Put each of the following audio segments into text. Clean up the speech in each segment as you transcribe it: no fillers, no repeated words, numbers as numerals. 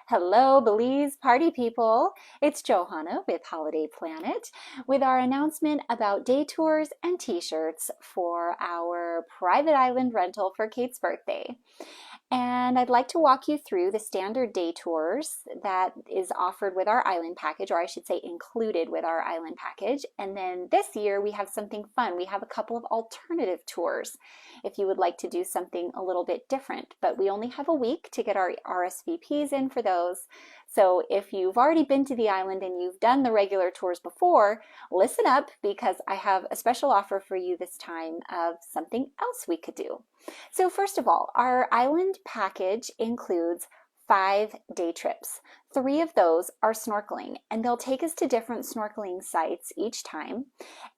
Hello, Belize party people. It's Johanna with Holiday Planet with our announcement about day tours and t-shirts for our private island rental for Kate's birthday. And I'd like to walk you through the standard day tours that is offered with our island package, or I should say included with our island package. And then this year we have something fun. We have a couple of alternative tours if you would like to do something a little bit different. But we only have a week to get our RSVPs in for those. So if you've already been to the island and you've done the regular tours before, listen up because I have a special offer for you this time of something else we could do. So first of all, our island package includes 5-day trips. 3 of those are snorkeling, and they'll take us to different snorkeling sites each time.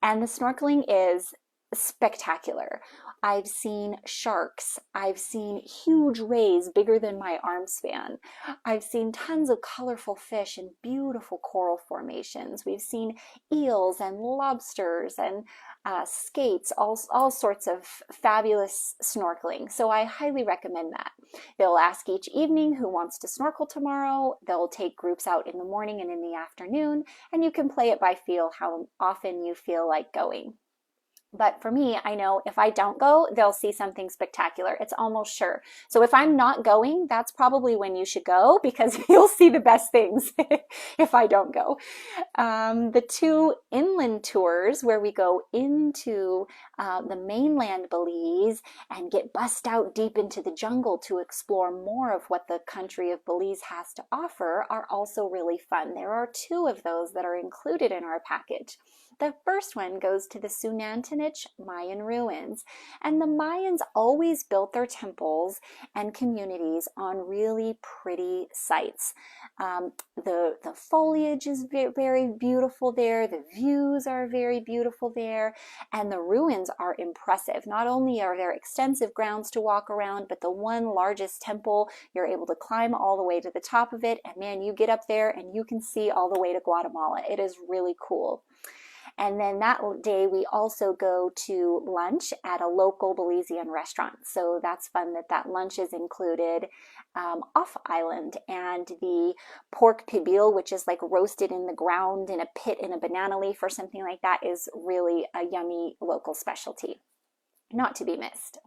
And the snorkeling is spectacular. I've seen sharks. I've seen huge rays bigger than my arm span. I've seen tons of colorful fish and beautiful coral formations. We've seen eels and lobsters and skates, all sorts of fabulous snorkeling. So I highly recommend that. They'll ask each evening who wants to snorkel tomorrow. They'll take groups out in the morning and in the afternoon, and you can play it by feel how often you feel like going. But for me, I know if I don't go, they'll see something spectacular. It's almost sure. So if I'm not going, that's probably when you should go because you'll see the best things if I don't go. The 2 inland tours where we go into the mainland Belize and get bussed out deep into the jungle to explore more of what the country of Belize has to offer are also really fun. There are 2 of those that are included in our package. The first one goes to the Sunantanich Mayan ruins, and the Mayans always built their temples and communities on really pretty sites. The foliage is very beautiful there, the views are very beautiful there, and the ruins are impressive. Not only are there extensive grounds to walk around, but the one largest temple, you're able to climb all the way to the top of it, and man, you get up there and you can see all the way to Guatemala. It is really cool. And then that day we also go to lunch at a local Belizean restaurant. So that's fun that lunch is included off island. And the pork pibil, which is like roasted in the ground in a pit in a banana leaf or something like that, is really a yummy local specialty. Not to be missed.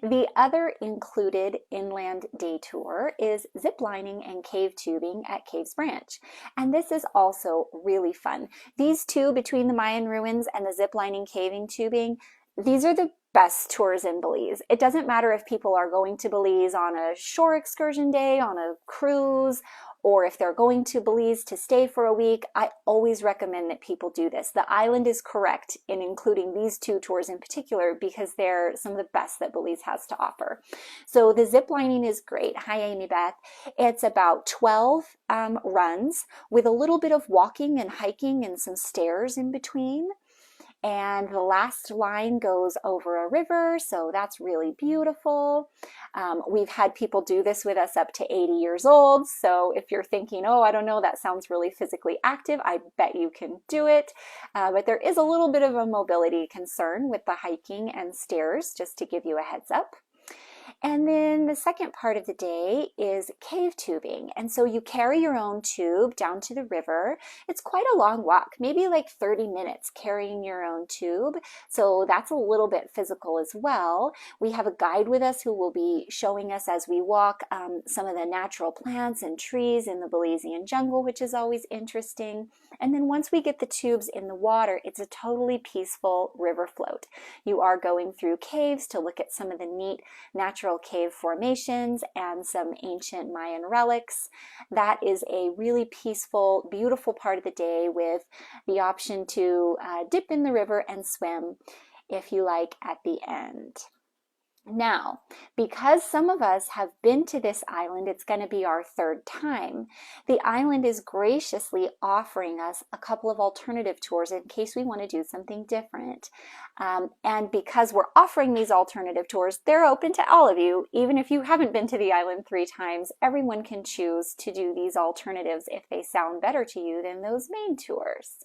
The other included inland day tour is zip lining and cave tubing at Caves Branch. And this is also really fun. These 2, between the Mayan ruins and the zip lining caving tubing, these are the best tours in Belize. It doesn't matter if people are going to Belize on a shore excursion day, on a cruise, or if they're going to Belize to stay for a week. I always recommend that people do this. The island is correct in including these 2 tours in particular because they're some of the best that Belize has to offer. So the zip lining is great. Hi, Amy Beth. It's about 12 runs with a little bit of walking and hiking and some stairs in between. And the last line goes over a river, so that's really beautiful. We've had people do this with us up to 80 years old, so if you're thinking, oh, I don't know, that sounds really physically active, I bet you can do it. But there is a little bit of a mobility concern with the hiking and stairs, just to give you a heads up. And then the second part of the day is cave tubing. And so you carry your own tube down to the river. It's quite a long walk, maybe like 30 minutes carrying your own tube. So that's a little bit physical as well. We have a guide with us who will be showing us as we walk some of the natural plants and trees in the Belizean jungle, which is always interesting. And then once we get the tubes in the water, it's a totally peaceful river float. You are going through caves to look at some of the neat natural cave formations and some ancient Mayan relics. That is a really peaceful, beautiful part of the day with the option to dip in the river and swim if you like at the end. Now, because some of us have been to this island, it's going to be our 3rd time. The island is graciously offering us a couple of alternative tours in case we want to do something different. And because we're offering these alternative tours, they're open to all of you. Even if you haven't been to the island 3 times, everyone can choose to do these alternatives if they sound better to you than those main tours.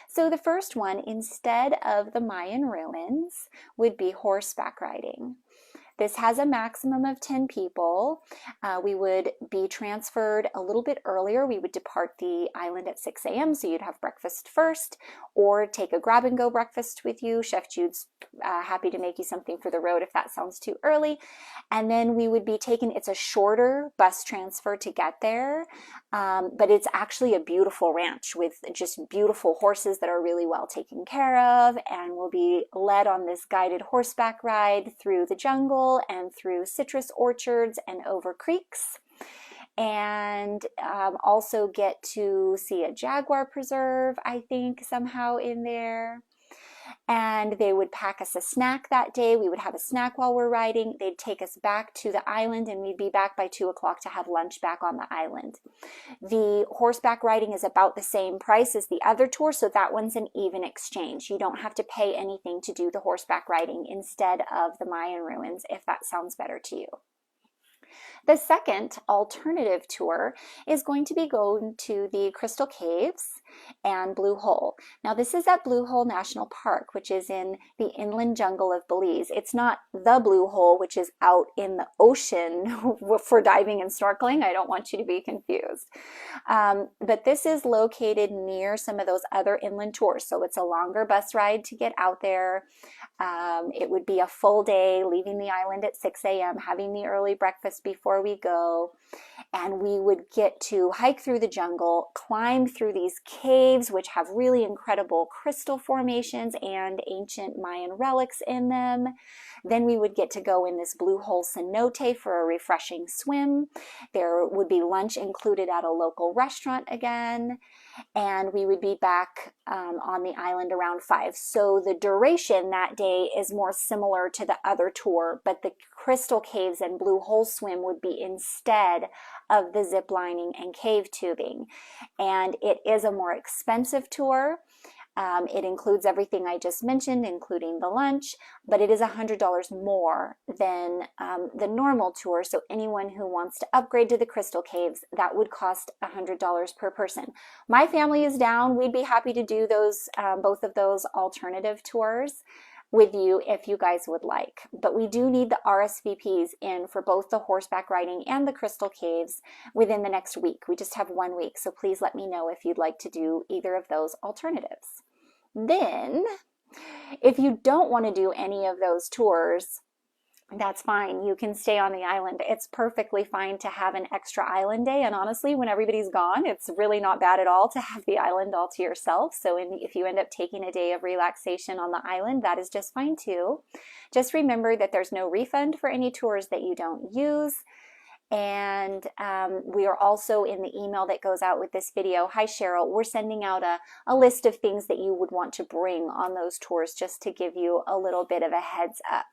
So the first one, instead of the Mayan ruins, would be horseback riding. This has a maximum of 10 people. We would be transferred a little bit earlier. We would depart the island at 6 a.m. so you'd have breakfast first, or take a grab-and-go breakfast with you. Chef Jude's happy to make you something for the road if that sounds too early. And then we would be taken, it's a shorter bus transfer to get there, but it's actually a beautiful ranch with just beautiful horses that are really well taken care of, and we'll be led on this guided horseback ride through the jungle and through citrus orchards and over creeks, and also get to see a jaguar preserve, I think, somehow in there. And they would pack us a snack that day. We would have a snack while we're riding. They'd take us back to the island, and we'd be back by 2 o'clock to have lunch back on the island. The horseback riding is about the same price as the other tour, so that one's an even exchange. You don't have to pay anything to do the horseback riding instead of the Mayan ruins, if that sounds better to you. The second alternative tour is going to be going to the Crystal Caves and Blue Hole. Now this is at Blue Hole National Park, which is in the inland jungle of Belize. It's not the Blue Hole, which is out in the ocean for diving and snorkeling. I don't want you to be confused. But this is located near some of those other inland tours, so it's a longer bus ride to get out there. It would be a full day, leaving the island at 6 a.m., having the early breakfast before we go, and we would get to hike through the jungle, climb through these caves, which have really incredible crystal formations and ancient Mayan relics in them. Then we would get to go in this Blue Hole cenote for a refreshing swim. There would be lunch included at a local restaurant again, and we would be back on the island around 5. So the duration that day is more similar to the other tour, but the Crystal Caves and Blue Hole swim would be instead of the zip lining and cave tubing. And it is a more expensive tour. It includes everything I just mentioned, including the lunch, but it is $100 more than the normal tour. So anyone who wants to upgrade to the Crystal Caves, that would cost $100 per person. My family is down. We'd be happy to do those, both of those alternative tours with you if you guys would like. But we do need the RSVPs in for both the horseback riding and the Crystal Caves within the next week. We just have 1 week, so please let me know if you'd like to do either of those alternatives. Then, if you don't want to do any of those tours, that's fine. You can stay on the island. It's perfectly fine to have an extra island day. And honestly, when everybody's gone, it's really not bad at all to have the island all to yourself. So if you end up taking a day of relaxation on the island, that is just fine too. Just remember that there's no refund for any tours that you don't use. And we are also, in the email that goes out with this video, hi Cheryl, we're sending out a list of things that you would want to bring on those tours, just to give you a little bit of a heads up.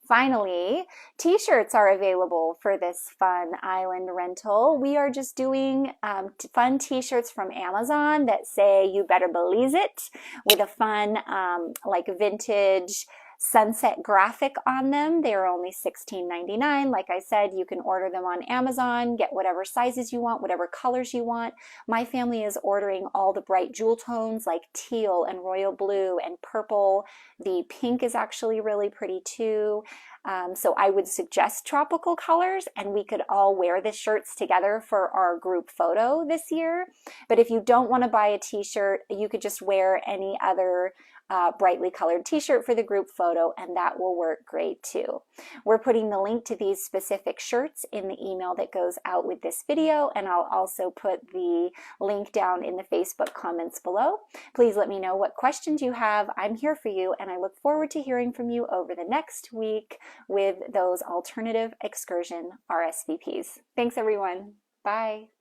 Finally, t-shirts are available for this fun island rental. We are just doing fun t-shirts from Amazon that say "You better Belize it," with a fun like vintage sunset graphic on them. They are only $16.99. Like I said, you can order them on Amazon, get whatever sizes you want, whatever colors you want. My family is ordering all the bright jewel tones like teal and royal blue and purple. The pink is actually really pretty too. So I would suggest tropical colors, and we could all wear the shirts together for our group photo this year. But if you don't want to buy a t-shirt, you could just wear any other brightly colored t-shirt for the group photo, and that will work great too. We're putting the link to these specific shirts in the email that goes out with this video, and I'll also put the link down in the Facebook comments below. Please let me know what questions you have. I'm here for you, and I look forward to hearing from you over the next week with those alternative excursion RSVPs. Thanks everyone. Bye.